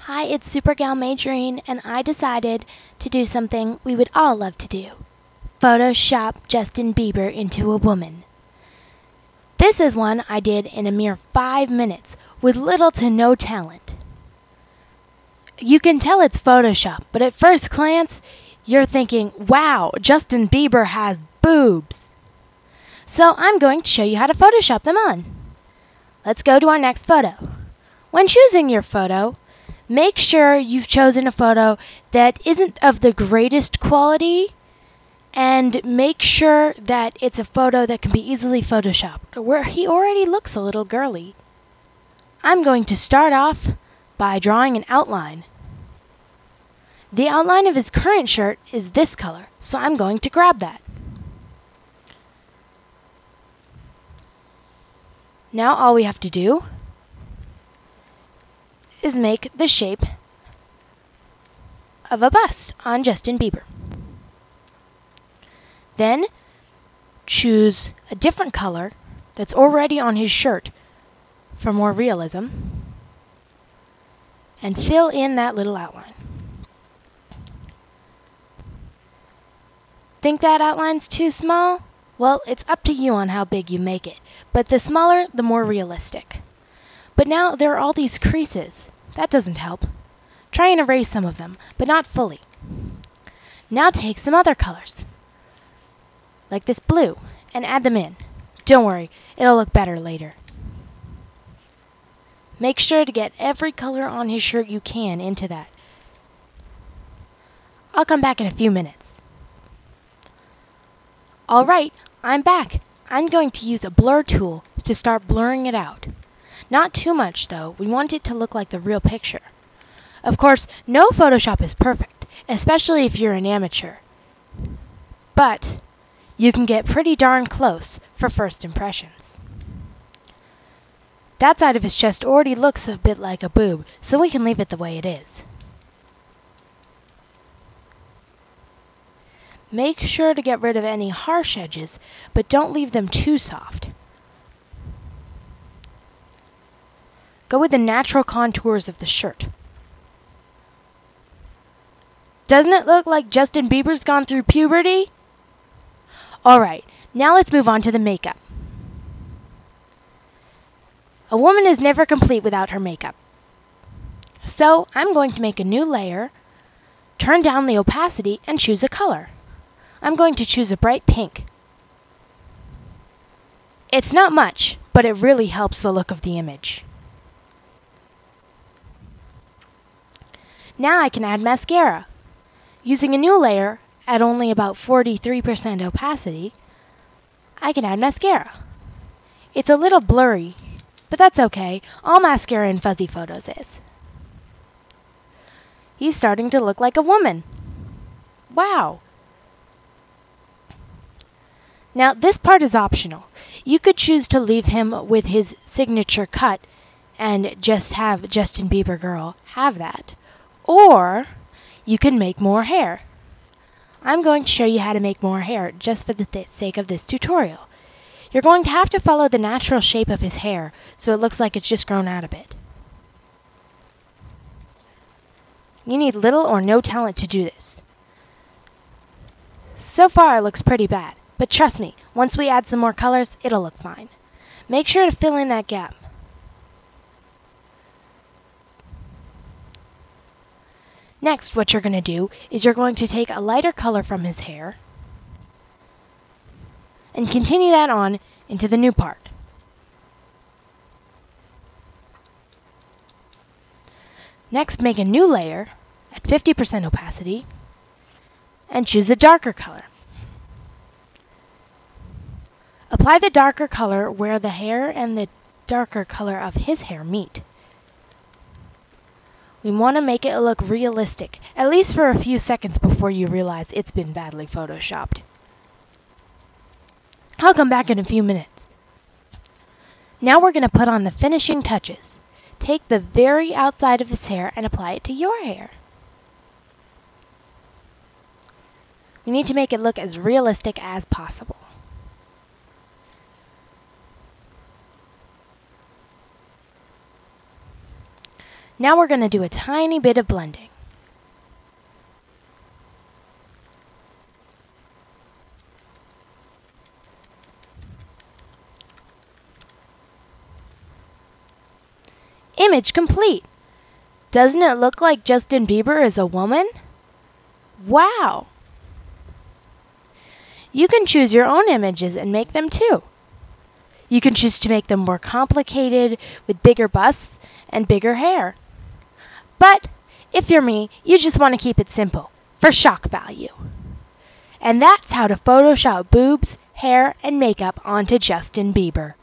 Hi, it's Supergal Majorine, and I decided to do something we would all love to do. Photoshop Justin Bieber into a woman. This is one I did in a mere 5 minutes with little to no talent. You can tell it's Photoshop, but at first glance, you're thinking, wow, Justin Bieber has boobs. So I'm going to show you how to Photoshop them on. Let's go to our next photo. When choosing your photo, make sure you've chosen a photo that isn't of the greatest quality, and make sure that it's a photo that can be easily photoshopped, where he already looks a little girly. I'm going to start off by drawing an outline. The outline of his current shirt is this color, so I'm going to grab that. Now all we have to do is make the shape of a bust on Justin Bieber. Then choose a different color that's already on his shirt for more realism and fill in that little outline. Think that outline's too small? Well, it's up to you on how big you make it, but the smaller, the more realistic. But now there are all these creases. That doesn't help. Try and erase some of them, but not fully. Now take some other colors, like this blue, and add them in. Don't worry, it'll look better later. Make sure to get every color on his shirt you can into that. I'll come back in a few minutes. Alright, I'm back. I'm going to use a blur tool to start blurring it out. Not too much, though. We want it to look like the real picture. Of course, no Photoshop is perfect, especially if you're an amateur. But you can get pretty darn close for first impressions. That side of his chest already looks a bit like a boob, so we can leave it the way it is. Make sure to get rid of any harsh edges, but don't leave them too soft. Go with the natural contours of the shirt. Doesn't it look like Justin Bieber's gone through puberty? Alright, now let's move on to the makeup. A woman is never complete without her makeup. So I'm going to make a new layer, turn down the opacity, and choose a color. I'm going to choose a bright pink. It's not much, but it really helps the look of the image. Now I can add mascara. Using a new layer at only about 43% opacity, I can add mascara. It's a little blurry, but that's okay. All mascara in fuzzy photos is. He's starting to look like a woman. Wow! Now, this part is optional. You could choose to leave him with his signature cut and just have Justin Bieber girl have that. Or you can make more hair. I'm going to show you how to make more hair just for the sake of this tutorial. You're going to have to follow the natural shape of his hair so it looks like it's just grown out a bit. You need little or no talent to do this. So far it looks pretty bad. But trust me, once we add some more colors, it'll look fine. Make sure to fill in that gap. Next, what you're going to do is you're going to take a lighter color from his hair and continue that on into the new part. Next, make a new layer at 50% opacity and choose a darker color. Apply the darker color where the hair and the darker color of his hair meet. We want to make it look realistic, at least for a few seconds before you realize it's been badly photoshopped. I'll come back in a few minutes. Now we're going to put on the finishing touches. Take the very outside of his hair and apply it to your hair. We need to make it look as realistic as possible. Now we're going to do a tiny bit of blending. Image complete. Doesn't it look like Justin Bieber is a woman? Wow! You can choose your own images and make them too. You can choose to make them more complicated with bigger busts and bigger hair. But if you're me, you just want to keep it simple for shock value. And that's how to Photoshop boobs, hair, and makeup onto Justin Bieber.